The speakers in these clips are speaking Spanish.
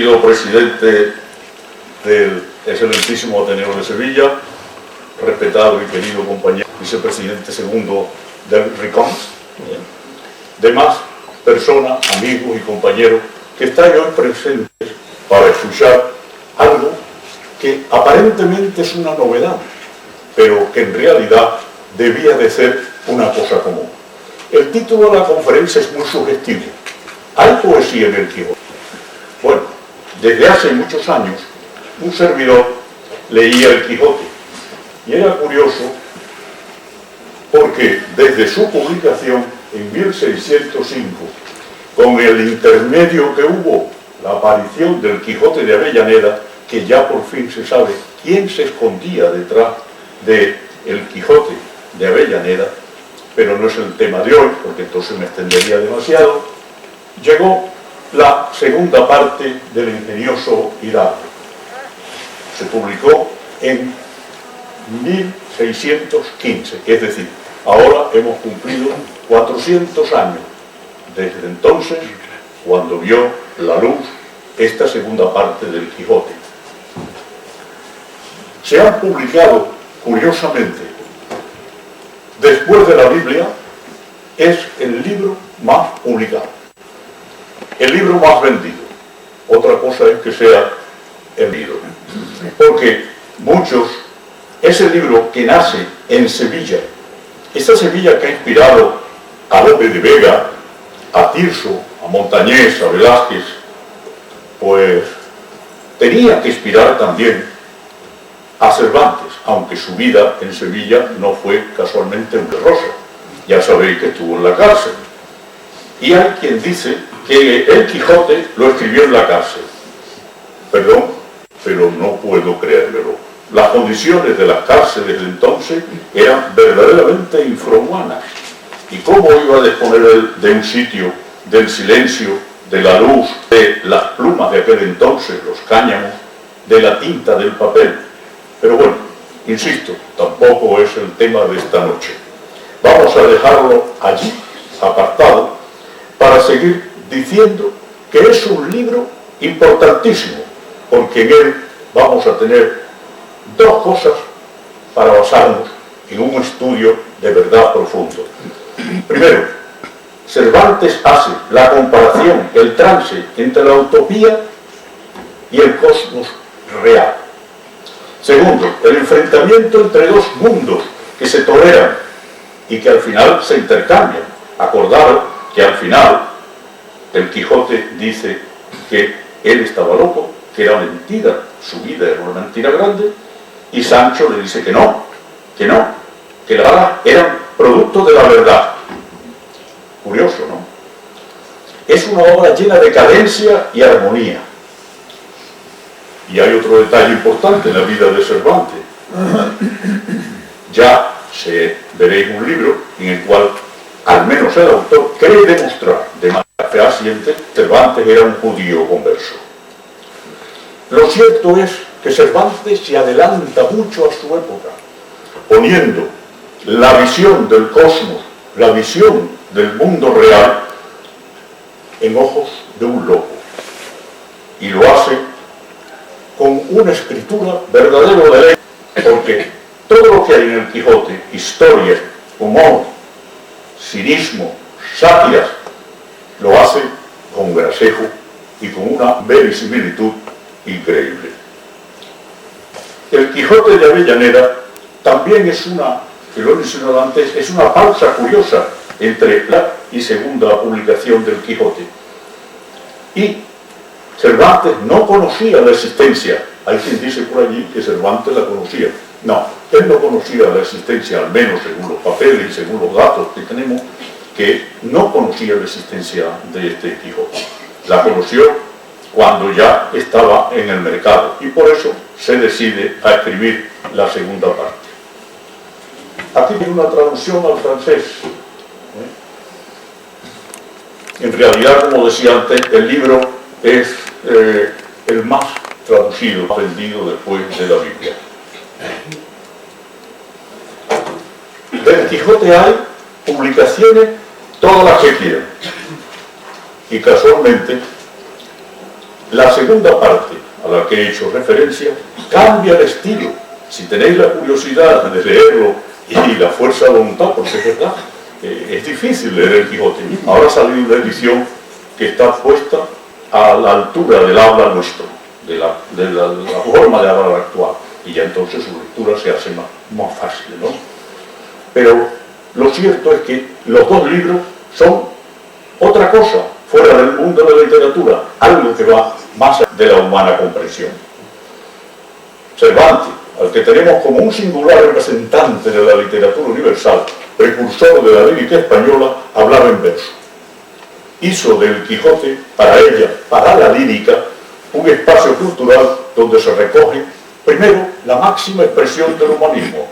querido presidente del excelentísimo Ateneo de Sevilla, respetado y querido compañero vicepresidente segundo del RICOMS, demás personas, amigos y compañeros que están hoy presentes para escuchar algo que aparentemente es una novedad, pero que en realidad debía de ser una cosa común. El título de la conferencia es muy sugestivo. ¿Hay poesía en el Quijote? Bueno, desde hace muchos años un servidor leía el Quijote y era curioso porque desde su publicación en 1605, con el intermedio que hubo, la aparición del Quijote de Avellaneda, que ya por fin se sabe quién se escondía detrás del Quijote de Avellaneda, pero no es el tema de hoy, porque entonces me extendería demasiado, llegó la segunda parte del ingenioso Hidalgo. Se publicó en 1615, es decir, ahora hemos cumplido 400 años desde entonces, cuando vio la luz esta segunda parte del Quijote. Se han publicado, curiosamente, después de la Biblia, es el libro más publicado, el libro más vendido. Otra cosa es que sea el libro, porque muchos, ese libro que nace en Sevilla, esa Sevilla que ha inspirado a Lope de Vega, a Tirso, a Montañés, a Velázquez, pues tenía que inspirar también a Cervantes, aunque su vida en Sevilla no fue casualmente un de rosa. Ya sabéis que estuvo en la cárcel. Y hay quien dice que el Quijote lo escribió en la cárcel. Perdón, pero no puedo creérmelo. Las condiciones de las cárceles de entonces eran verdaderamente infrahumanas. ¿Y cómo iba a disponer él de un sitio, del silencio, de la luz, de las plumas de aquel entonces, los cáñamos, de la tinta del papel? Pero bueno, insisto, tampoco es el tema de esta noche. Vamos a dejarlo allí, apartado, para seguir diciendo que es un libro importantísimo, porque en él vamos a tener dos cosas para basarnos en un estudio de verdad profundo. Primero, Cervantes hace la comparación, el trance entre la utopía y el cosmos real. Segundo, el enfrentamiento entre dos mundos que se toleran y que al final se intercambian. Acordaros que al final el Quijote dice que él estaba loco, que era mentira, su vida era una mentira grande, y Sancho le dice que no, que las balas eran producto de la verdad. Curioso, ¿no? Es una obra llena de cadencia y armonía. Y hay otro detalle importante en la vida de Cervantes. Ya veréis un libro en el cual, al menos el autor, cree demostrar de manera fehaciente que Cervantes era un judío converso. Lo cierto es que Cervantes se adelanta mucho a su época, poniendo la visión del cosmos, la visión del mundo real, en ojos de un loco. Y lo hace con una escritura verdadero de ley, porque todo lo que hay en el Quijote, historia, humor, cinismo, sátiras, lo hace con gracejo y con una verisimilitud increíble. El Quijote de Avellaneda también es que lo he mencionado antes, es una pausa curiosa entre la y segunda publicación del Quijote. Y Cervantes no conocía la existencia. Hay quien dice por allí que Cervantes la conocía. No, él no conocía la existencia, al menos según los papeles y según los datos que tenemos, que no conocía la existencia de este Quijote. La conoció cuando ya estaba en el mercado y por eso se decide a escribir la segunda parte. Aquí tiene una traducción al francés. En realidad, como decía antes, el libro es el más traducido, más vendido después de la Biblia. Del Quijote hay publicaciones, todas las que quieran. Y casualmente, La segunda parte, a la que he hecho referencia, cambia el estilo. Si tenéis la curiosidad de leerlo y la fuerza de voluntad, porque es verdad, es difícil leer el Quijote. Ahora ha salido una edición que está puesta a la altura del habla nuestro, de la forma de hablar actual, y ya entonces su lectura se hace más fácil, ¿no? Pero lo cierto es que los dos libros son otra cosa, fuera del mundo de la literatura, algo que va más allá de la humana comprensión. Cervantes, al que tenemos como un singular representante de la literatura universal, precursor de la lírica española, hablaba en verso. Hizo del Quijote, para ella, para la lírica, un espacio cultural donde se recoge, primero, la máxima expresión del humanismo,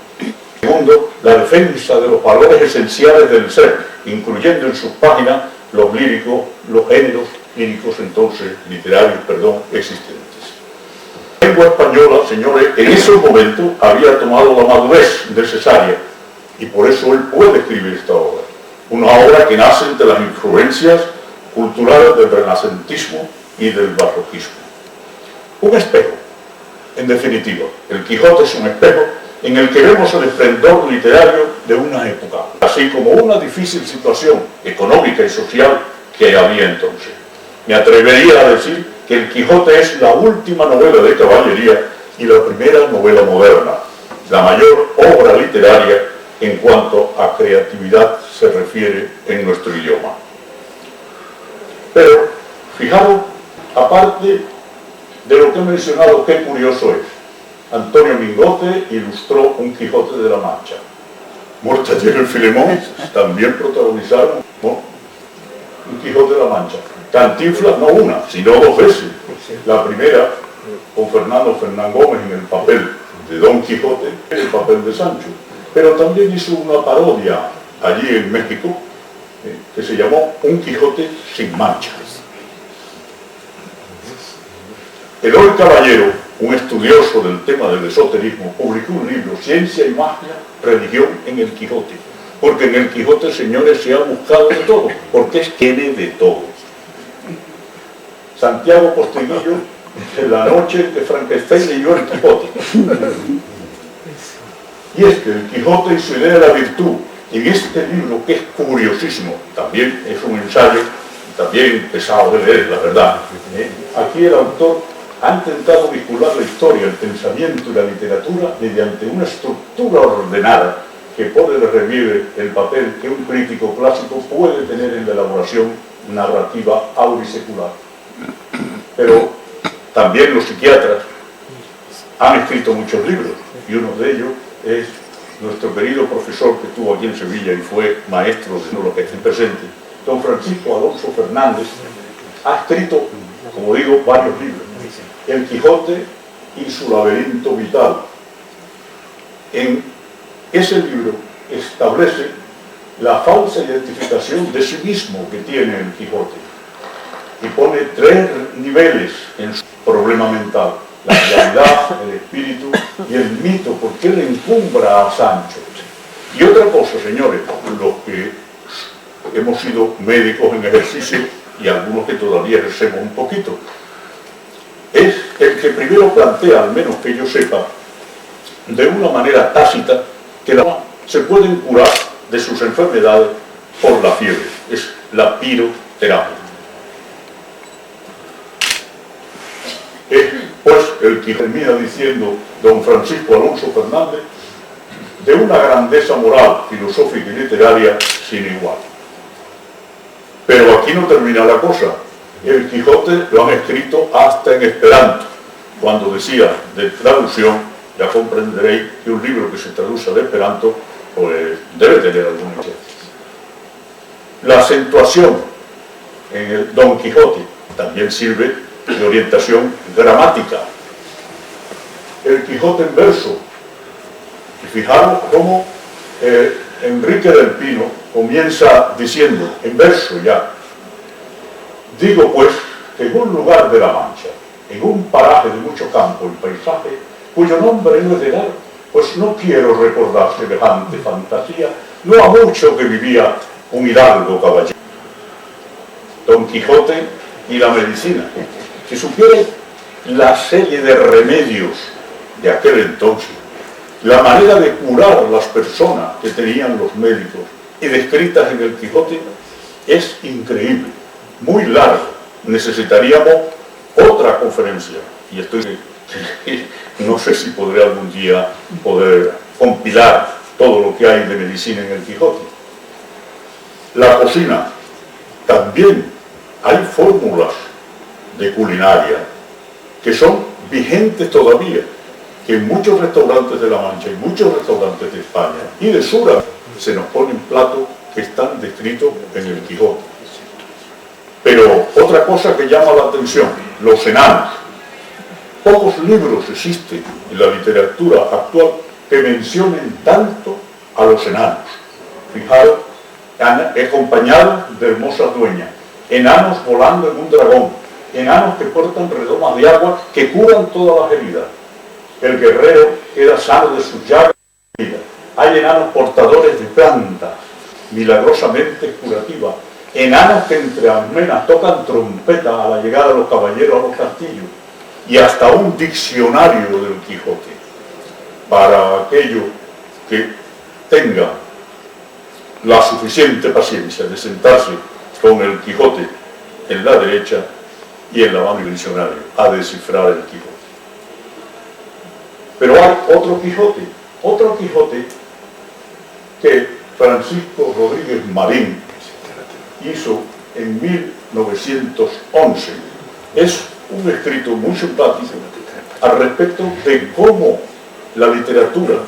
segundo, la defensa de los valores esenciales del ser, incluyendo en sus páginas los géneros líricos entonces, literarios, existentes. La lengua española, señores, en ese momento había tomado la madurez necesaria y por eso él puede escribir esta obra. Una obra que nace entre las influencias culturales del renacentismo y del barroquismo. Un espejo, en definitiva. El Quijote es un espejo en el que vemos el esplendor literario de una época, así como una difícil situación económica y social que había entonces. Me atrevería a decir que el Quijote es la última novela de caballería y la primera novela moderna, la mayor obra literaria en cuanto a creatividad se refiere en nuestro idioma. Pero, fijaros, aparte de lo que he mencionado, qué curioso es. Antonio Mingote ilustró un Quijote de la Mancha. Mortadelo y Filemón también protagonizaron, ¿no?, un Quijote de la Mancha. Cantinflas no una, sino dos veces. La primera con Fernando Fernán Gómez en el papel de Don Quijote, en el papel de Sancho. Pero también hizo una parodia allí en México que se llamó Un Quijote sin manchas. Eloy Caballero, un estudioso del tema del esoterismo, publicó un libro, Ciencia y Magia, Religión en el Quijote. Porque en el Quijote, señores, se ha buscado de todo, porque tiene de todo. Santiago Postiguillo, en la noche que Frankenstein leyó el Quijote. Y es que el Quijote y su idea de la virtud, en este libro que es curiosísimo, también es un ensayo, también pesado de leer, la verdad. Aquí el autor ha intentado vincular la historia, el pensamiento y la literatura mediante una estructura ordenada que pone de relieve el papel que un crítico clásico puede tener en la elaboración narrativa aurisecular. Pero también los psiquiatras han escrito muchos libros y uno de ellos es nuestro querido profesor que estuvo aquí en Sevilla y fue maestro de lo que está presente, don Francisco Alonso Fernández. Ha escrito, como digo, varios libros. El Quijote y su laberinto vital. En ese libro establece la falsa identificación de sí mismo que tiene el Quijote y pone 3 niveles en su problema mental: la realidad, el espíritu y el mito, porque le encumbra a Sancho. Y otra cosa, señores, los que hemos sido médicos en ejercicio y algunos que todavía ejercemos un poquito, es el que primero plantea, al menos que yo sepa, de una manera tácita, que se pueden curar de sus enfermedades por la fiebre. Es la piroterapia. Pues el que termina diciendo don Francisco Alonso Fernández, de una grandeza moral, filosófica y literaria sin igual. Pero aquí no termina la cosa. El Quijote lo han escrito hasta en esperanto. Cuando decía de traducción, ya comprenderéis que un libro que se traduce al esperanto pues debe tener alguna cosa. La acentuación en el Don Quijote también sirve de orientación gramática. El Quijote en verso. Y fijaros cómo Enrique del Pino comienza diciendo, en verso ya: digo pues que en un lugar de la Mancha, en un paraje de mucho campo y paisaje, cuyo nombre no he de dar, pues no quiero recordar semejante fantasía, no ha mucho que vivía un hidalgo caballero. Don Quijote y la medicina. Si supierais la serie de remedios de aquel entonces, la manera de curar a las personas que tenían los médicos y descritas en el Quijote, es increíble, muy largo. Necesitaríamos otra conferencia, y estoy no sé si podré algún día poder compilar todo lo que hay de medicina en el Quijote. La cocina, también hay fórmulas de culinaria que son vigentes todavía, que en muchos restaurantes de La Mancha y muchos restaurantes de España y de Sudamérica se nos ponen platos que están descritos en el Quijote. Pero otra cosa que llama la atención, los enanos. Pocos libros existen en la literatura actual que mencionen tanto a los enanos. Fijaros, acompañados de hermosas dueñas, enanos volando en un dragón, enanos que portan redomas de agua que curan todas las heridas. El guerrero queda sano de sus llagas y heridas. Hay enanos portadores de plantas, milagrosamente curativas, enanos que entre almenas tocan trompeta a la llegada de los caballeros a los castillos, y hasta un diccionario del Quijote para aquellos que tengan la suficiente paciencia de sentarse con el Quijote en la derecha y en la mano del diccionario a descifrar el Quijote. Pero hay otro Quijote que Francisco Rodríguez Marín hizo en 1911. Es un escrito muy simpático al respecto de cómo la literatura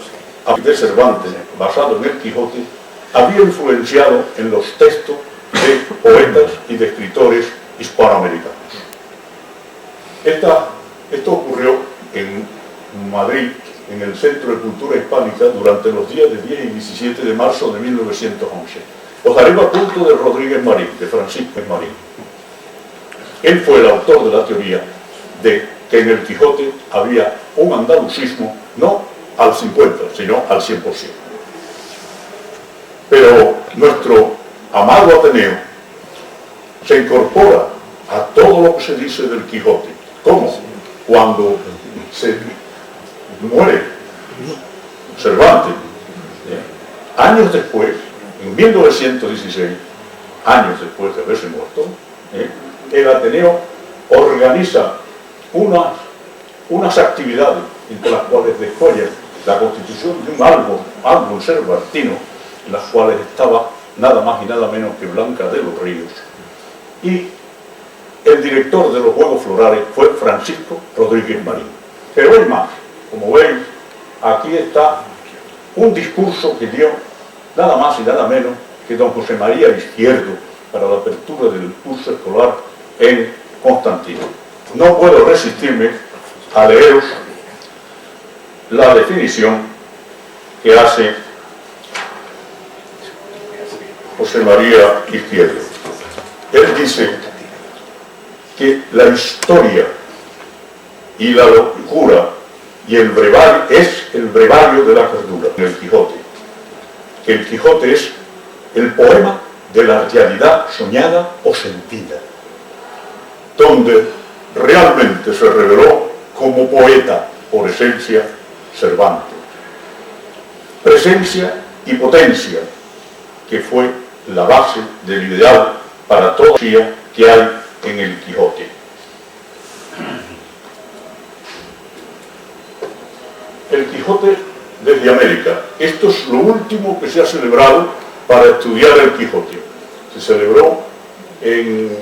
de Cervantes, basado en el Quijote, había influenciado en los textos de poetas y de escritores hispanoamericanos. Esto ocurrió en Madrid, en el Centro de Cultura Hispánica, durante los días de 10 y 17 de marzo de 1911. Os daré un apunte de Rodríguez Marín, de Francisco Marín. Él fue el autor de la teoría de que en el Quijote había un andalucismo no al 50, sino al 100%. Pero nuestro amado Ateneo se incorpora a todo lo que se dice del Quijote. ¿Cómo? Cuando se muere Cervantes, años después, en 1916, años después de haberse muerto, el Ateneo organiza unas actividades entre las cuales descolla la constitución de un álbum cervantino, en las cuales estaba nada más y nada menos que Blanca de los Ríos, y el director de los Juegos Florales fue Francisco Rodríguez Marín. Pero es más, como veis, aquí está un discurso que dio nada más y nada menos que don José María Izquierdo para la apertura del curso escolar en Constantino. No puedo resistirme a leeros la definición que hace José María Izquierdo. Él dice que la historia y la locura y el brevario es el brevario de la cordura en el Quijote. Que el Quijote es el poema de la realidad soñada o sentida, donde realmente se reveló como poeta por esencia Cervantes. Presencia y potencia, que fue la base del ideal para toda la poesía que hay en el Quijote. El Quijote desde América. Esto es lo último que se ha celebrado para estudiar el Quijote. Se celebró en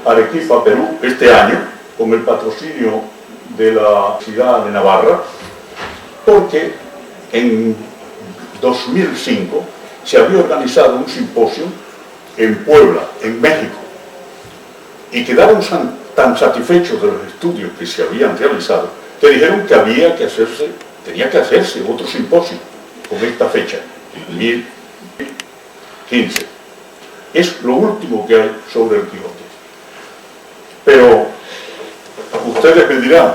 Arequipa, Perú, este año, con el patrocinio de la Universidad de Navarra, porque en 2005 se había organizado un simposio en Puebla, en México, y quedaron tan satisfechos de los estudios que se habían realizado que dijeron que tenía que hacerse otro simposio con esta fecha, 2015. Es lo último que hay sobre el Quijote. Pero ustedes me dirán,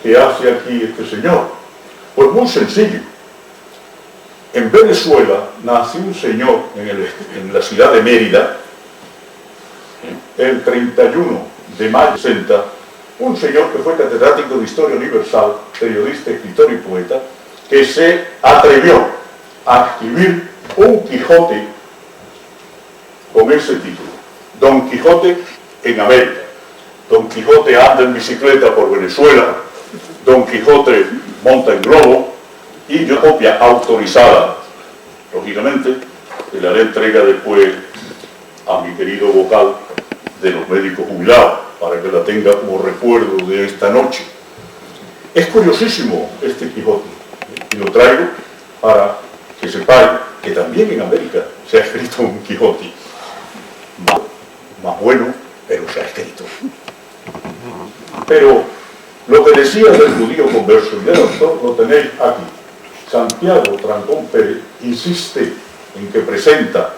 ¿qué hace aquí este señor? Pues muy sencillo. En Venezuela nació un señor en la ciudad de Mérida el 31 de mayo 60, un señor que fue catedrático de Historia Universal, periodista, escritor y poeta, que se atrevió a escribir un Quijote con ese título: Don Quijote en América. Don Quijote anda en bicicleta por Venezuela, Don Quijote monta en globo, y una copia autorizada, lógicamente, que le haré entrega después a mi querido vocal de los médicos jubilados, para que la tenga como recuerdo de esta noche. Es curiosísimo este Quijote, y lo traigo para que sepáis que también en América se ha escrito un Quijote. Más bueno, pero se ha escrito. Pero lo que decía del judío converso y del autor lo tenéis aquí. Santiago Trancón Pérez insiste en que presenta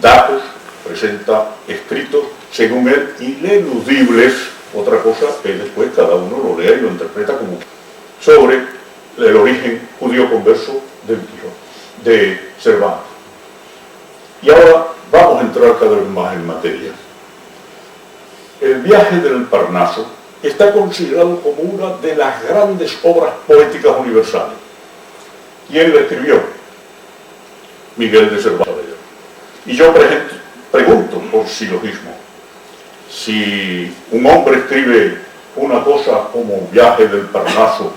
datos, presenta escritos, según él, ineludibles, otra cosa que después cada uno lo lea y lo interpreta como, sobre el origen judío converso del Quijote, de Cervantes. Y ahora vamos a entrar cada vez más en materia. El viaje del Parnaso está considerado como una de las grandes obras poéticas universales. ¿Quién la escribió? Miguel de Cervantes. Y yo pregunto por silogismo, si un hombre escribe una cosa como Viaje del Parnaso,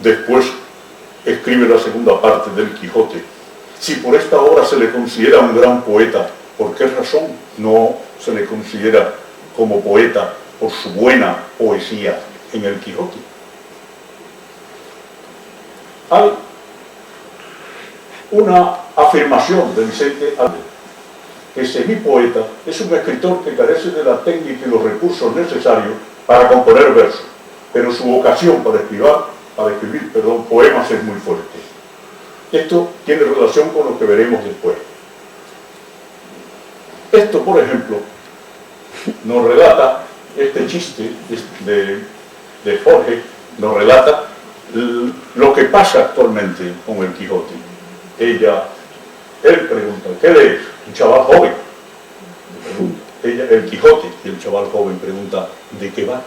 después escribe la segunda parte del Quijote, si por esta obra se le considera un gran poeta, ¿por qué razón no se le considera como poeta por su buena poesía en el Quijote? Hay una afirmación de Vicente Alde, que semipoeta es un escritor que carece de la técnica y los recursos necesarios para componer versos, pero su vocación para escribir poemas es muy fuerte. Esto tiene relación con lo que veremos después. Esto, por ejemplo, nos relata, este chiste de Jorge, nos relata lo que pasa actualmente con el Quijote. Él pregunta, ¿qué lees? Un chaval joven. Ella, el Quijote, y el chaval joven pregunta, ¿de qué va?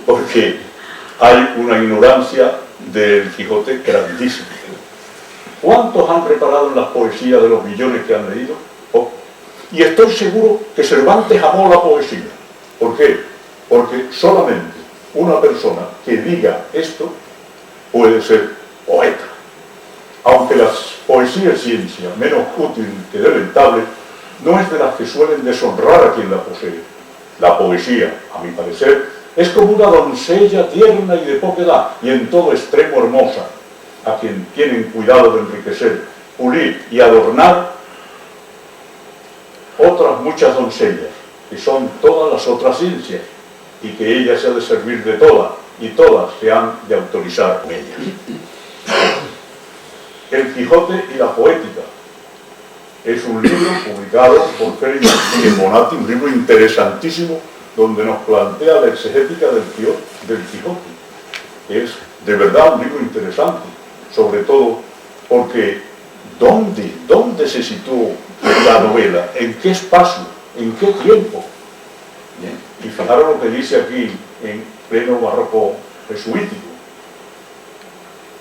Porque hay una ignorancia del Quijote grandísima. ¿Cuántos han preparado en las poesías de los millones que han leído? Oh. Y estoy seguro que Cervantes amó la poesía. ¿Por qué? Porque solamente una persona que diga esto puede ser poeta. Aunque la poesía es ciencia menos útil que deleitable, no es de las que suelen deshonrar a quien la posee. La poesía, a mi parecer, es como una doncella tierna y de poca edad, y en todo extremo hermosa, a quien tienen cuidado de enriquecer, pulir y adornar otras muchas doncellas, que son todas las otras ciencias, y que ella se ha de servir de todas, y todas se han de autorizar con ellas. El Quijote y la poética es un libro publicado por Félix Martínez Bonatti, un libro interesantísimo donde nos plantea la exegética del Quijote. Es de verdad un libro interesante, sobre todo porque ¿dónde se situó la novela? ¿En qué espacio? ¿En qué tiempo? ¿Bien? Y fijaros lo que dice aquí en pleno barroco jesuítico.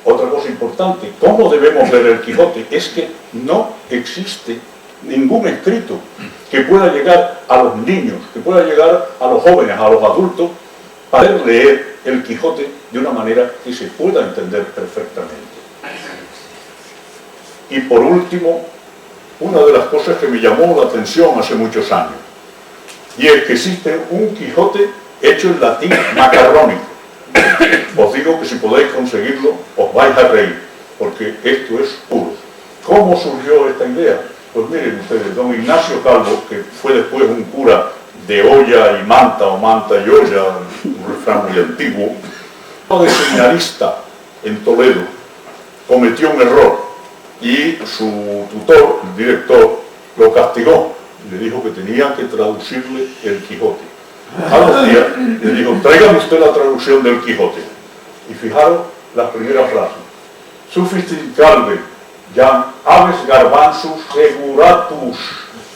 Otra cosa importante, ¿cómo debemos ver el Quijote? Es que no existe ningún escrito que pueda llegar a los niños, que pueda llegar a los jóvenes, a los adultos, para leer el Quijote de una manera que se pueda entender perfectamente. Y por último, una de las cosas que me llamó la atención hace muchos años, y es que existe un Quijote hecho en latín macarrónico. Os digo que si podéis conseguirlo, os vais a reír, porque esto es puro. ¿Cómo surgió esta idea? Pues miren ustedes, don Ignacio Calvo, que fue después un cura de olla y manta, o manta y olla, un refrán muy antiguo, de seminarista en Toledo, cometió un error y su tutor, el director, lo castigó. Le dijo que tenía que traducirle el Quijote. A los días le dijo, tráigame usted la traducción del Quijote. Y fijaros la primera frase. Sufficit calve, jam aves garbanzus seguratus.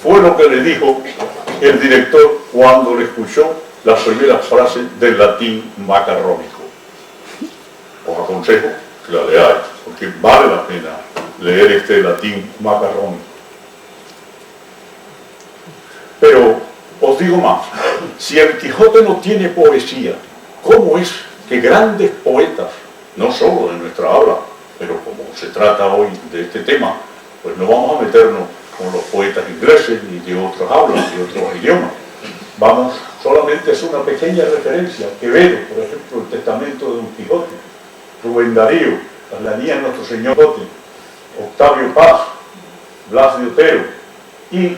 Fue lo que le dijo el director cuando le escuchó las primeras frases del latín macarrónico. Os aconsejo que la leáis, porque vale la pena leer este latín macarrónico. Pero os digo más, si el Quijote no tiene poesía, ¿cómo es que grandes poetas, no solo de nuestra habla, pero como se trata hoy de este tema, pues no vamos a meternos con los poetas ingleses ni de otras hablas, de otros idiomas? Vamos solamente a hacer una pequeña referencia. Quevedo, por ejemplo, el testamento de Don Quijote, Rubén Darío, las ledanías de Nuestro Señor Quijote, Octavio Paz, Blas de Otero, y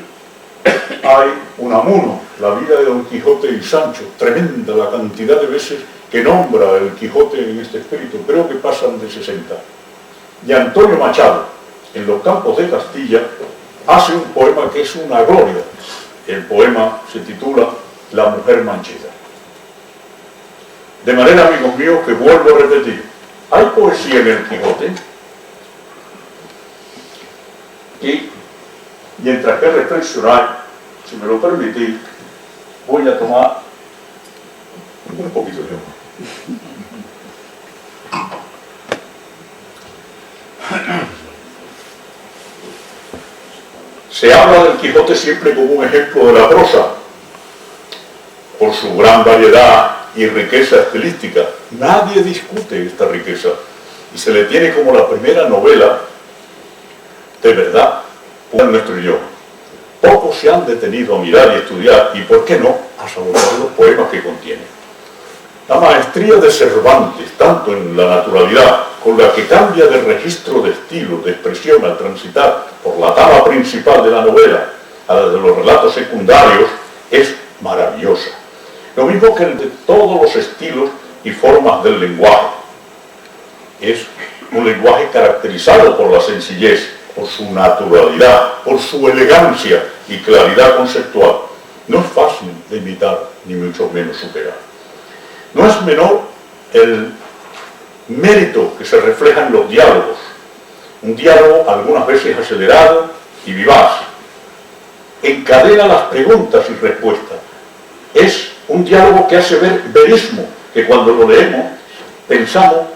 hay Unamuno, la vida de Don Quijote y Sancho, tremenda la cantidad de veces que nombra el Quijote en este escrito, creo que pasan de 60. Y Antonio Machado, en Los Campos de Castilla, hace un poema que es una gloria. El poema se titula La mujer manchega. De manera, amigos míos, que vuelvo a repetir, hay poesía en el Quijote, y mientras que reflexionáis, si me lo permitís, voy a tomar un poquito de agua. Se habla del Quijote siempre como un ejemplo de la prosa, por su gran variedad y riqueza estilística. Nadie discute esta riqueza y se le tiene como la primera novela de verdad en nuestro idioma. Pocos se han detenido a mirar y estudiar, y por qué no, a saborear los poemas que contiene. La maestría de Cervantes, tanto en la naturalidad, con la que cambia de registro de estilo, de expresión al transitar por la tabla principal de la novela a la de los relatos secundarios, es maravillosa. Lo mismo que el de todos los estilos y formas del lenguaje. Es un lenguaje caracterizado por la sencillez, por su naturalidad, por su elegancia y claridad conceptual. No es fácil de imitar, ni mucho menos superar. No es menor el mérito que se refleja en los diálogos. Un diálogo algunas veces acelerado y vivaz. Encadena las preguntas y respuestas. Es un diálogo que hace ver verismo, que cuando lo leemos pensamos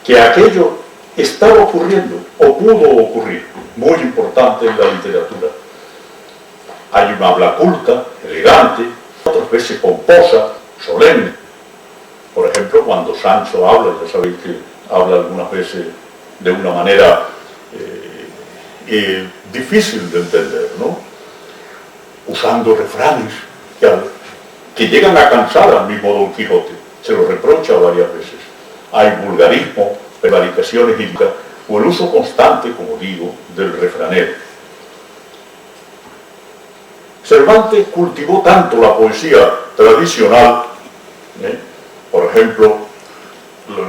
que aquello estaba ocurriendo o pudo ocurrir. Muy importante en la literatura. Hay una habla culta, elegante, otras veces pomposa, solemne. Por ejemplo, cuando Sancho habla, ya sabéis que habla algunas veces de una manera difícil de entender, ¿no? Usando refranes que llegan a cansar al mismo Don Quijote. Se lo reprocha varias veces. Hay vulgarismo, prevaricaciones o el uso constante, como digo, del refranero. Cervantes cultivó tanto la poesía tradicional, por ejemplo,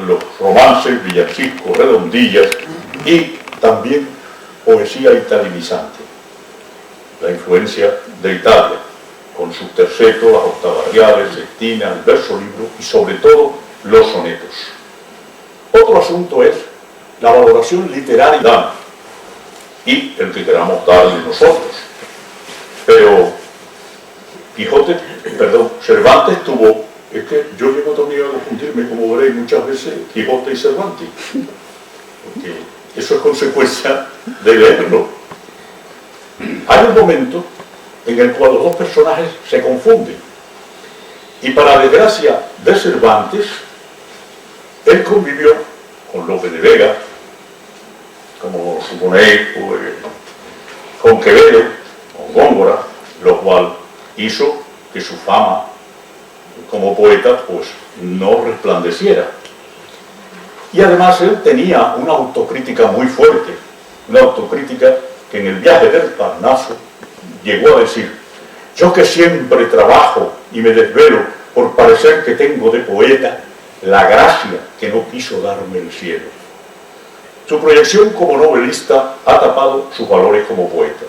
los romances, villancicos, redondillas, y también poesía italinizante, la influencia de Italia, con sus tercetos, las octavariales, sextinas, el verso libro y sobre todo los sonetos. Otro asunto es la valoración literaria y el que queramos darle nosotros. Pero Cervantes tuvo, es que yo llego también a confundirme, como veréis muchas veces, Quijote y Cervantes, porque eso es consecuencia de leerlo. Hay un momento en el cual los dos personajes se confunden, y para desgracia de Cervantes, él convivió con Lope de Vega, como suponéis, pues, con Quevedo, con Góngora, lo cual hizo que su fama como poeta pues no resplandeciera. Y además él tenía una autocrítica muy fuerte, una autocrítica que en el viaje del Parnaso llegó a decir: yo que siempre trabajo y me desvelo por parecer que tengo de poeta la gracia que no quiso darme el cielo. Su proyección como novelista ha tapado sus valores como poeta.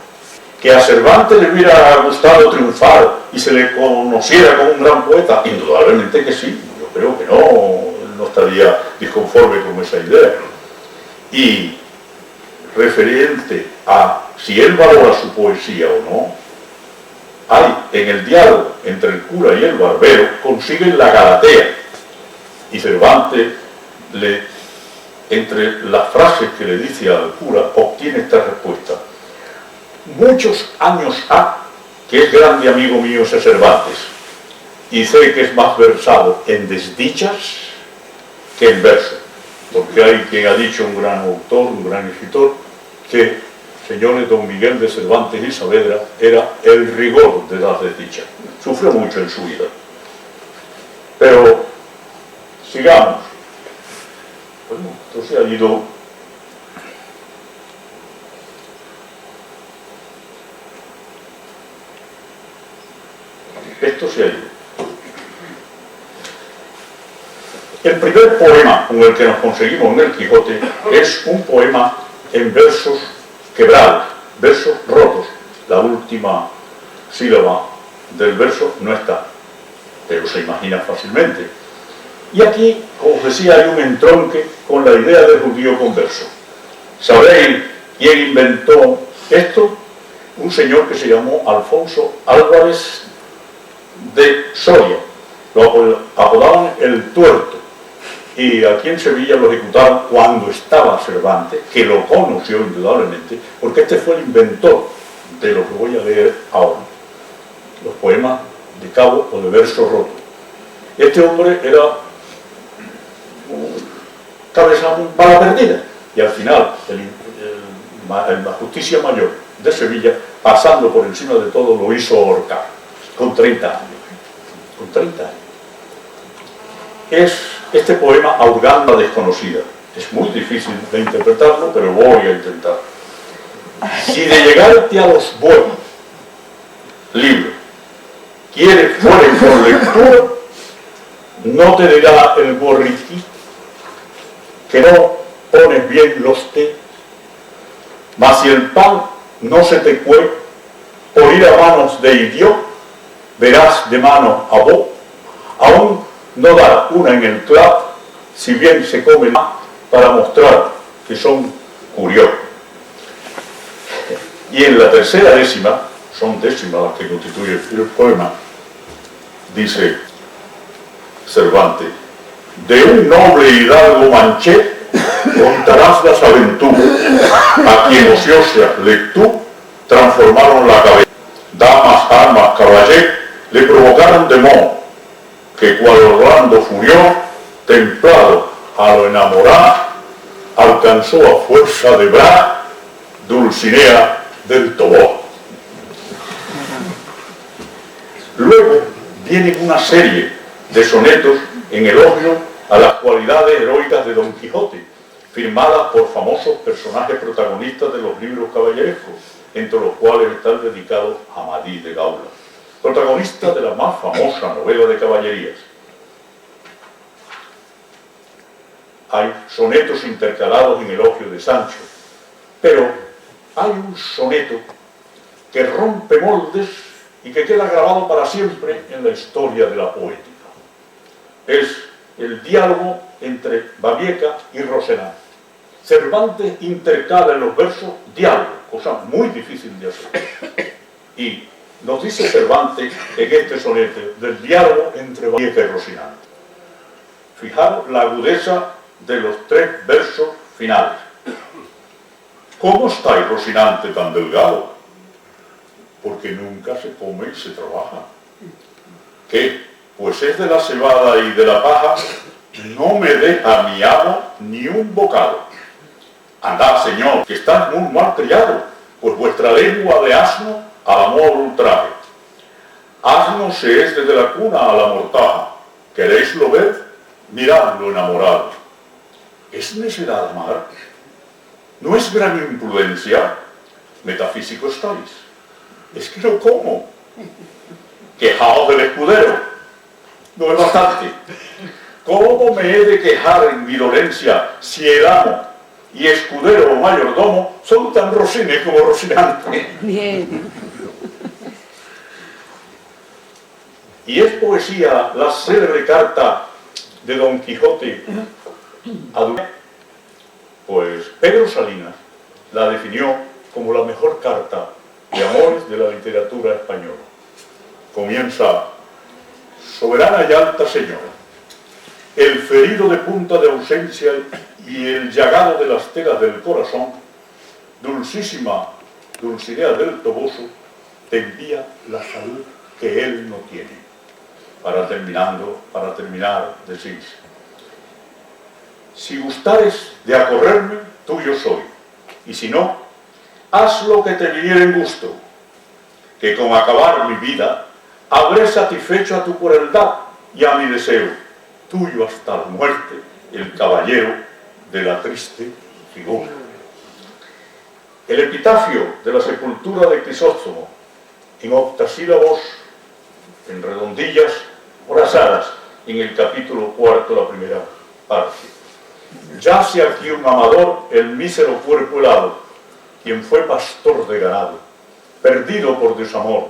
Que a Cervantes le hubiera gustado triunfar y se le conociera como un gran poeta, indudablemente que sí. Yo creo que no estaría disconforme con esa idea. Y referente a si él valora su poesía o no, hay en el diálogo entre el cura y el barbero, consiguen la Galatea. Y Cervantes, entre las frases que le dice al cura, obtiene esta respuesta. Muchos años ha que es grande amigo mío ese Cervantes, y sé que es más versado en desdichas que en verso, porque hay quien ha dicho, un gran autor, un gran escritor, que, señores, don Miguel de Cervantes y Saavedra era el rigor de las desdichas. Sufrió mucho en su vida. Pero, sigamos. Bueno, esto se ha ido. Esto se ha ido. El primer poema con el que nos conseguimos en el Quijote es un poema en versos quebrados, versos rotos. La última sílaba del verso no está, pero se imagina fácilmente. Y aquí, como os decía, hay un entronque con la idea del judío converso. ¿Sabéis quién inventó esto? Un señor que se llamó Alfonso Álvarez de Soria. Lo apodaban el Tuerto. Y aquí en Sevilla lo ejecutaron cuando estaba Cervantes, que lo conoció indudablemente, porque este fue el inventor de lo que voy a leer ahora, los poemas de cabo o de verso roto. Este hombre era cabeza bala perdida, y al final la justicia mayor de Sevilla, pasando por encima de todo, lo hizo ahorcar con 30 años. Con 30 años. Es este poema Aurganda desconocida. Es muy difícil de interpretarlo, pero voy a intentar. Si de llegarte a los buenos libros quieres fuere con lectura, no te dirá el borriquí que no pones bien los té, mas si el pan no se te cuece por ir a manos de idiota, verás de mano a vos, aún no dar una en el clavo, si bien se come más, para mostrar que son curiosos. Y en la tercera décima, son décimas las que constituyen el poema, dice Cervantes: de un noble hidalgo manché contarás las aventuras, a quien ociosa lectura transformaron la cabeza. Damas, armas, caballero, le provocaron de modo que cual Orlando furió, templado a lo enamorado, alcanzó a fuerza de bra Dulcinea del Toboso. Luego viene una serie de sonetos en elogio a las cualidades heroicas de Don Quijote, firmadas por famosos personajes protagonistas de los libros caballerescos, entre los cuales está el dedicado a Amadís de Gaula, protagonista de la más famosa novela de caballerías. Hay sonetos intercalados en elogio de Sancho, pero hay un soneto que rompe moldes y que queda grabado para siempre en la historia de la poética. Es el diálogo entre Babieca y Rocinante. Cervantes intercala en los versos diálogo, cosa muy difícil de hacer. Y nos dice Cervantes en este soneto del diálogo entre Babieca y Rocinante. Fijaros la agudeza de los tres versos finales. ¿Cómo estáis, Rocinante, tan delgado? Porque nunca se come y se trabaja. ¿Qué? Pues es de la cebada y de la paja, no me deja mi amo ni un bocado. Andad, señor, que estás muy mal criado, pues vuestra lengua de asno al amor ultraje. Asno se es desde la cuna a la mortaja. ¿Queréislo ver? Miradlo enamorado. ¿Es necedad amar? ¿No es gran imprudencia? Metafísico estáis. Es que no como. Quejaos del escudero. No es bastante. ¿Cómo me he de quejar en mi dolencia si el amo y escudero o mayordomo son tan Rosines como Rocinante? Bien. Y es poesía la célebre carta de Don Quijote a Dulcinea. Pues Pedro Salinas la definió como la mejor carta de amores de la literatura española. comienza: soberana y alta señora, el ferido de punta de ausencia y el llagado de las telas del corazón, dulcísima Dulcinea del Toboso, te envía la salud que él no tiene. Para terminar, decís: si gustares de acorrerme, tuyo soy, y si no, haz lo que te viniera en gusto, que con acabar mi vida habré satisfecho a tu crueldad y a mi deseo, tuyo hasta la muerte, el caballero de la triste figura. El epitafio de la sepultura de Crisóstomo, en octasílabos, en redondillas brazadas, en el capítulo 4, la primera parte. Yace aquí un amador, el mísero cuerpo helado, quien fue pastor de ganado, perdido por desamor,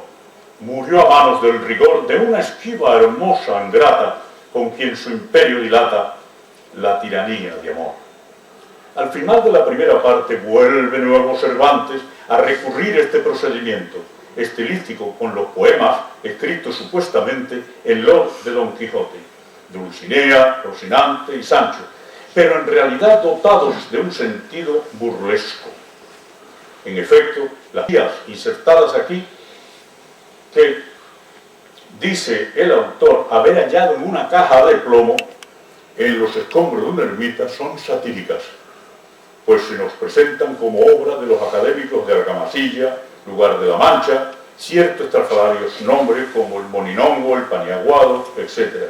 murió a manos del rigor de una esquiva hermosa ingrata, con quien su imperio dilata la tiranía de amor. Al final de la primera parte vuelve nuevo Cervantes a recurrir a este procedimiento estilístico con los poemas escritos supuestamente en los de Don Quijote, Dulcinea, Rocinante y Sancho, pero en realidad dotados de un sentido burlesco. En efecto, las guías insertadas aquí, que dice el autor haber hallado en una caja de plomo en los escombros de una ermita, son satíricas, pues se nos presentan como obra de los académicos de Argamasilla, lugar de la Mancha, ciertos estrafalarios nombres como el Moninongo, el Paniaguado, etc.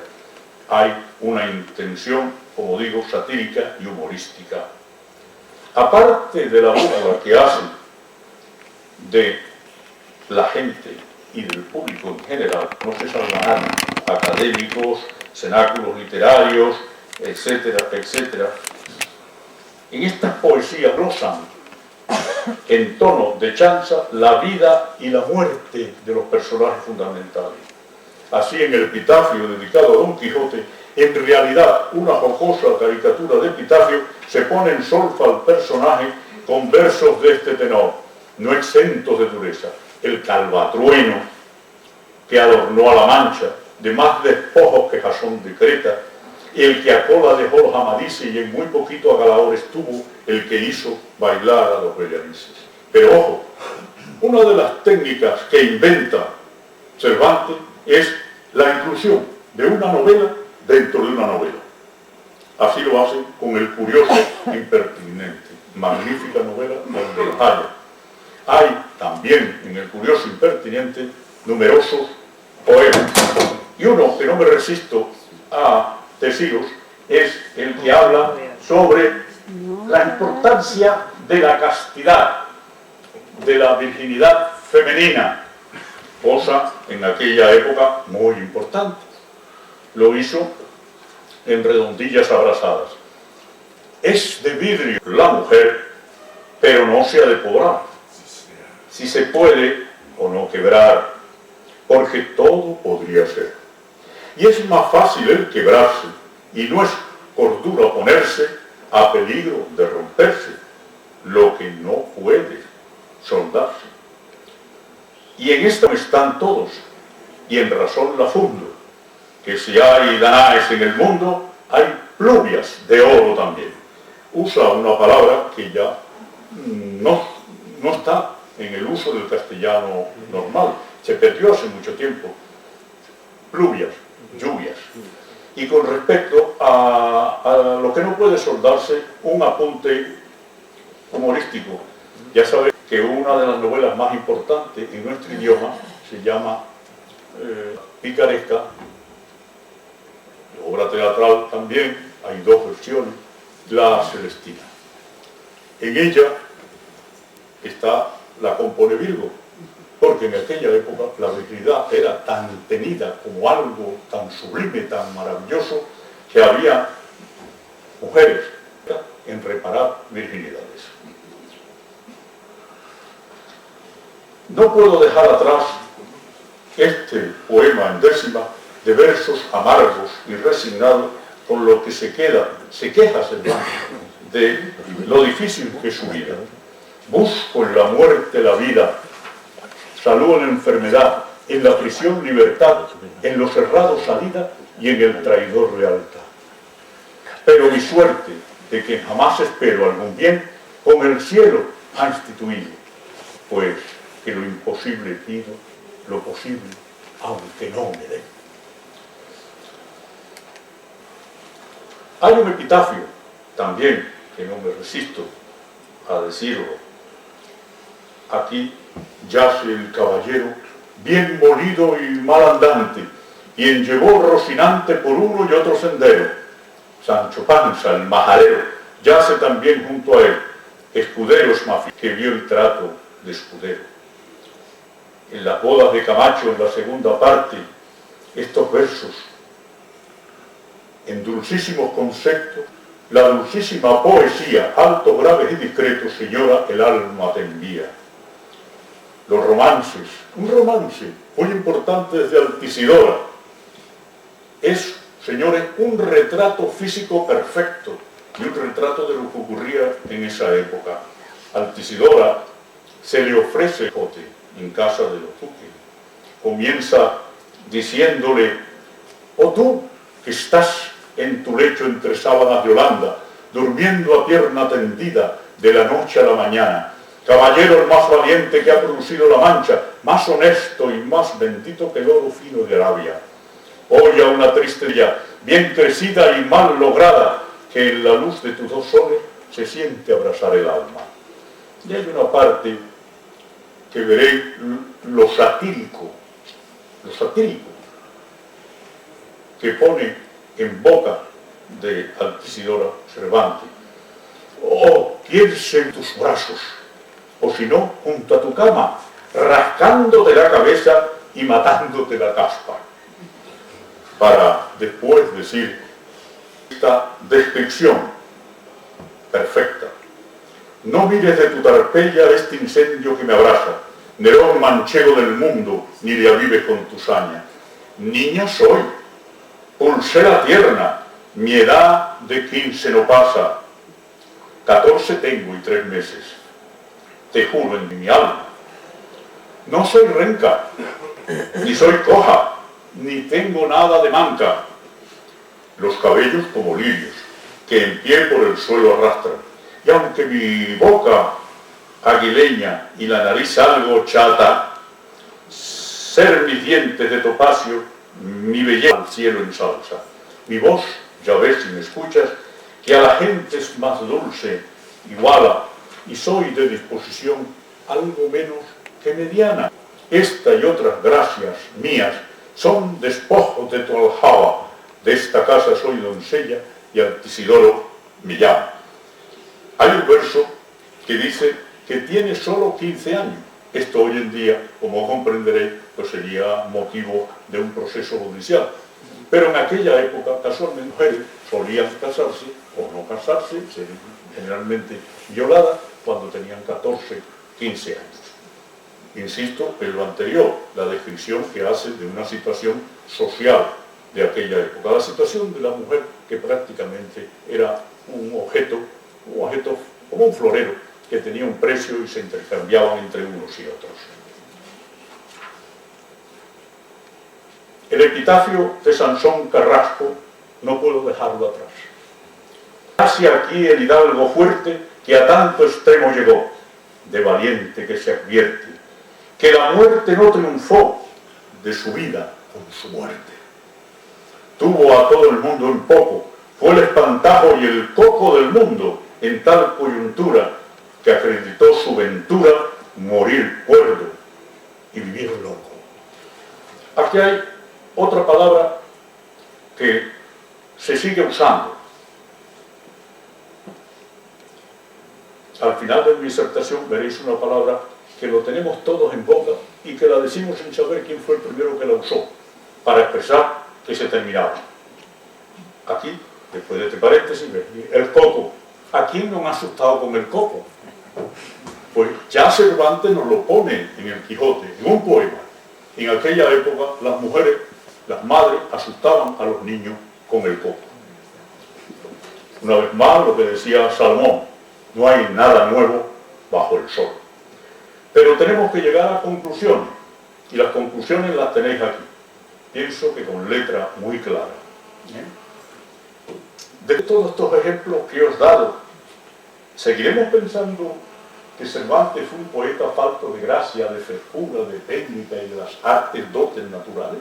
Hay una intención, como digo, satírica y humorística. Aparte de la burla que hacen de la gente y del público en general, no se salvarán académicos, cenáculos literarios, etcétera, etcétera. En estas poesías glossan en tono de chanza la vida y la muerte de los personajes fundamentales. Así, en el epitafio dedicado a Don Quijote, en realidad una jocosa caricatura de epitafio se pone en solfa al personaje con versos de este tenor, no exentos de dureza: el calvatrueno que adornó a la Mancha, de más despojos que Jasón de Creta, y el que a cola dejó los amadises y en muy poquito a galaores tuvo el que hizo bailar a los bellanises. Pero ojo, una de las técnicas que inventa Cervantes es la inclusión de una novela dentro de una novela. Así lo hace con El Curioso Impertinente, magnífica novela donde los haya. Hay también en El Curioso Impertinente numerosos poemas, y uno que no me resisto a deciros es el que habla sobre la importancia de la castidad, de la virginidad femenina, cosa en aquella época muy importante. Lo hizo en redondillas abrasadas. Es de vidrio la mujer, pero no se ha de podrar, si se puede o no quebrar, porque todo podría ser. Y es más fácil el quebrarse, y no es cordura ponerse a peligro de romperse, lo que no puede soldarse. Y en esto están todos, y en razón la fundo, que si hay danaes en el mundo, hay pluvias de oro también. Usa una palabra que ya no está en el uso del castellano normal, se perdió hace mucho tiempo. Pluvias, lluvias. Y con respecto a lo que no puede soldarse, un apunte humorístico. Ya sabéis que una de las novelas más importantes en nuestro idioma se llama Picaresca, obra teatral también, hay dos versiones, La Celestina. En ella la compone Virgo, porque en aquella época la virginidad era tan tenida como algo tan sublime, tan maravilloso, que había mujeres en reparar virginidades. No puedo dejar atrás este poema en décima de versos amargos y resignados con lo que se queja Cervantes de lo difícil que es su vida. Busco en la muerte la vida, salud en la enfermedad, en la prisión libertad, en los errados salida y en el traidor lealtad. Pero mi suerte, de que jamás espero algún bien, con el cielo ha instituido, pues que lo imposible pido, lo posible, aunque no me den. Hay un epitafio, también, que no me resisto a decirlo. Aquí yace el caballero, bien molido y mal andante, quien llevó Rocinante por uno y otro sendero. Sancho Panza, el majadero, yace también junto a él, escudero que vio el trato de escudero. En las bodas de Camacho, en la segunda parte, estos versos, en dulcísimos conceptos, la dulcísima poesía, altos, graves y discretos, señora, el alma te envía. Los romances, un romance muy importante desde Altisidora, es, señores, un retrato físico perfecto y un retrato de lo que ocurría en esa época. Altisidora se le ofrece Quijote en casa de los duques. Comienza diciéndole: oh tú, que estás en tu lecho entre sábanas de Holanda, durmiendo a pierna tendida de la noche a la mañana, caballero el más valiente que ha producido la Mancha, más honesto y más bendito que el oro fino de Arabia. Hoy a una triste día, bien crecida y mal lograda, que en la luz de tus dos soles se siente abrazar el alma. Y hay una parte que veré, lo satírico, que pone en boca de Altisidora Cervantes. Oh, quiérse en tus brazos, o si no, junto a tu cama, rascándote la cabeza y matándote la caspa. Para después decir esta descripción perfecta: no mires de tu tarpeya este incendio que me abraza, Nerón manchego del mundo, ni le avives con tu saña. Niña soy, pulsera tierna, mi edad de 15 no pasa, 14 tengo y 3 meses, te juro en mi alma. No soy renca, ni soy coja, ni tengo nada de manca. Los cabellos como lirios, que en pie por el suelo arrastran, y aunque mi boca aguileña y la nariz algo chata, ser mis dientes de topacio, mi belleza al cielo ensalza. Mi voz, ya ves si me escuchas, que a la gente es más dulce, iguala, y soy de disposición algo menos que mediana. Esta y otras gracias mías son despojos de tu aljaba. De esta casa soy doncella y Altisidoro me llama. Hay un verso que dice que tiene solo 15 años. Esto hoy en día, como comprenderéis, pues sería motivo de un proceso judicial. Pero en aquella época, casualmente, mujeres solían casarse o no casarse, ser generalmente violadas, cuando tenían 14, 15 años. Insisto en lo anterior, la descripción que hace de una situación social de aquella época, la situación de la mujer que prácticamente era un objeto como un florero, que tenía un precio y se intercambiaban entre unos y otros. El epitafio de Sansón Carrasco no puedo dejarlo atrás. Hacia aquí el hidalgo fuerte que a tanto extremo llegó, de valiente que se advierte, que la muerte no triunfó de su vida con su muerte. Tuvo a todo el mundo en poco, fue el espantajo y el coco del mundo en tal coyuntura que acreditó su ventura morir cuerdo y vivir loco. Aquí hay otra palabra que se sigue usando. Al final de mi disertación veréis una palabra que lo tenemos todos en boca y que la decimos sin saber quién fue el primero que la usó, para expresar que se terminaba. Aquí, después de este paréntesis, el coco. ¿A quién nos ha asustado con el coco? Pues ya Cervantes nos lo pone en el Quijote, en un poema. En aquella época las mujeres, las madres, asustaban a los niños con el coco. Una vez más, lo que decía Salomón: no hay nada nuevo bajo el sol. Pero tenemos que llegar a conclusiones. Y las conclusiones las tenéis aquí. Pienso que con letra muy clara. De todos estos ejemplos que os he dado, ¿seguiremos pensando que Cervantes fue un poeta falto de gracia, de frescura, de técnica y de las artes dotes naturales?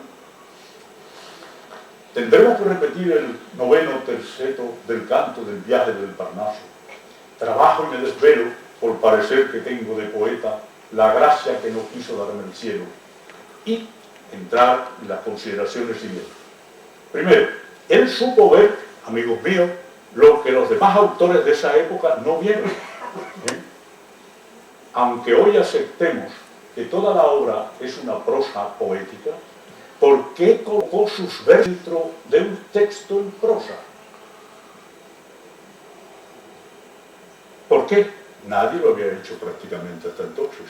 Tendremos que repetir el noveno terceto del canto del viaje del Parnaso. Trabajo y me desvelo por parecer que tengo de poeta la gracia que no quiso darme el cielo. Y entrar en las consideraciones siguientes. Primero, él supo ver, amigos míos, lo que los demás autores de esa época no vieron. Aunque hoy aceptemos que toda la obra es una prosa poética, ¿por qué colocó sus versos dentro de un texto en prosa? ¿Por qué? Nadie lo había hecho prácticamente hasta entonces.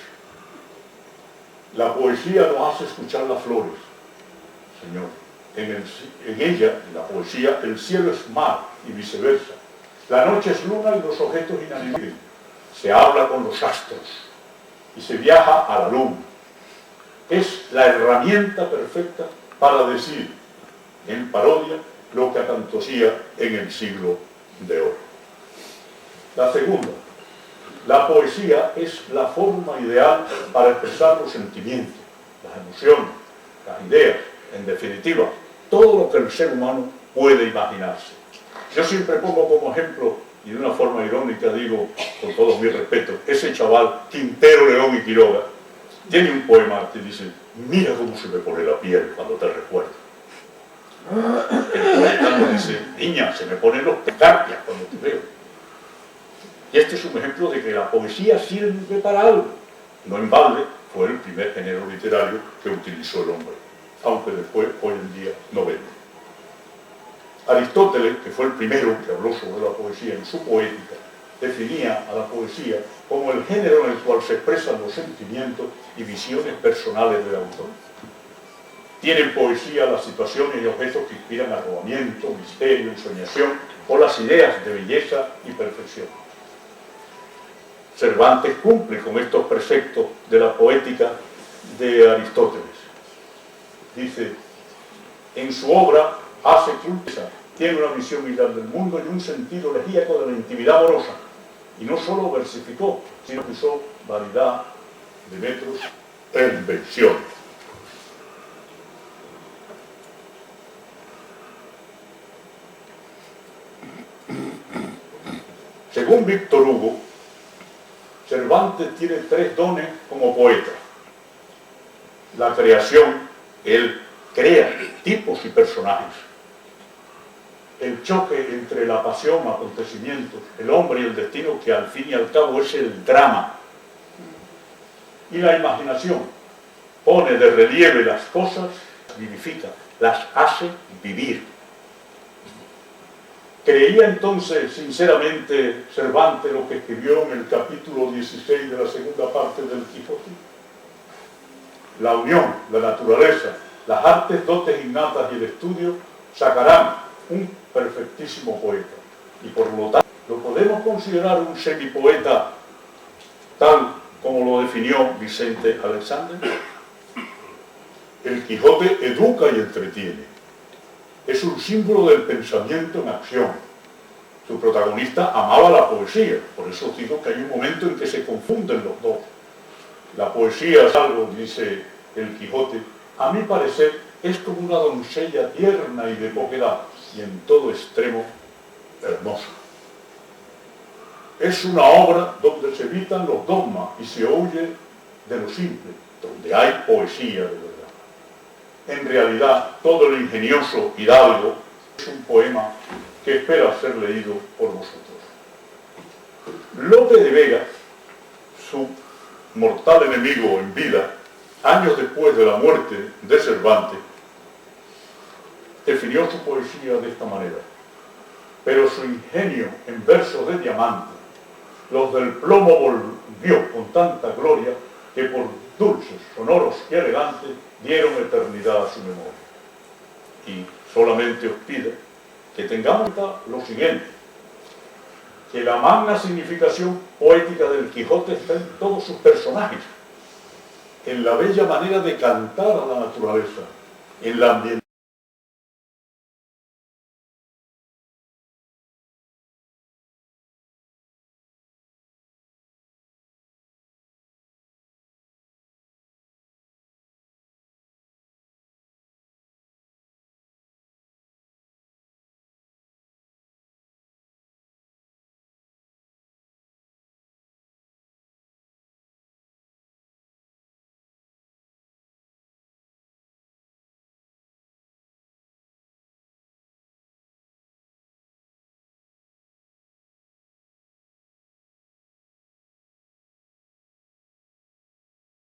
La poesía nos hace escuchar las flores, Señor. En ella, en la poesía, el cielo es mar y viceversa. La noche es luna y los objetos inanimados. Se habla con los astros y se viaja a la luna. Es la herramienta perfecta para decir en parodia lo que acantosía en el siglo de oro. La segunda, la poesía es la forma ideal para expresar los sentimientos, las emociones, las ideas, en definitiva, todo lo que el ser humano puede imaginarse. Yo siempre pongo como ejemplo, y de una forma irónica digo, con todo mi respeto, ese chaval Quintero, León y Quiroga, tiene un poema que dice: mira cómo se me pone la piel cuando te recuerdo. El poeta nos dice: niña, se me ponen los pecarpias cuando te veo. Y este es un ejemplo de que la poesía sirve para algo. No en balde fue el primer género literario que utilizó el hombre, aunque después, hoy en día, no vende. Aristóteles, que fue el primero que habló sobre la poesía en su poética, definía a la poesía como el género en el cual se expresan los sentimientos y visiones personales del autor. Tienen poesía las situaciones y objetos que inspiran arrobamiento, misterio, ensoñación, o las ideas de belleza y perfección. Cervantes cumple con estos preceptos de la poética de Aristóteles. Dice, en su obra hace cultura, tiene una visión ideal del mundo y un sentido elegíaco de la intimidad amorosa. Y no solo versificó, sino que usó variedad de metros e invenciones. Según Víctor Hugo, Cervantes tiene tres dones como poeta. La creación, él crea tipos y personajes. El choque entre la pasión, acontecimientos, el hombre y el destino, que al fin y al cabo es el drama. Y la imaginación pone de relieve las cosas, vivifica, las hace vivir. ¿Creía entonces sinceramente Cervantes lo que escribió en el capítulo 16 de la segunda parte del Quijote? La unión, la naturaleza, las artes dotes innatas y el estudio sacarán un perfectísimo poeta. Y por lo tanto, ¿lo podemos considerar un semipoeta tal como lo definió Vicente Alexander? El Quijote educa y entretiene. Es un símbolo del pensamiento en acción. Su protagonista amaba la poesía, por eso digo que hay un momento en que se confunden los dos. La poesía es algo, dice el Quijote, a mi parecer es como una doncella tierna y de poca edad, y en todo extremo hermosa. Es una obra donde se evitan los dogmas y se huye de lo simple, donde hay poesía de verdad. En realidad, todo el ingenioso Hidalgo es un poema que espera ser leído por vosotros. Lope de Vega, su mortal enemigo en vida, años después de la muerte de Cervantes, definió su poesía de esta manera: pero su ingenio en versos de diamante, los del plomo volvió con tanta gloria que por dulces, sonoros y elegantes dieron eternidad a su memoria. Y solamente os pido que tengamos en cuenta lo siguiente, que la magna significación poética del Quijote está en todos sus personajes. en la bella manera de cantar a la naturaleza, en la ambientación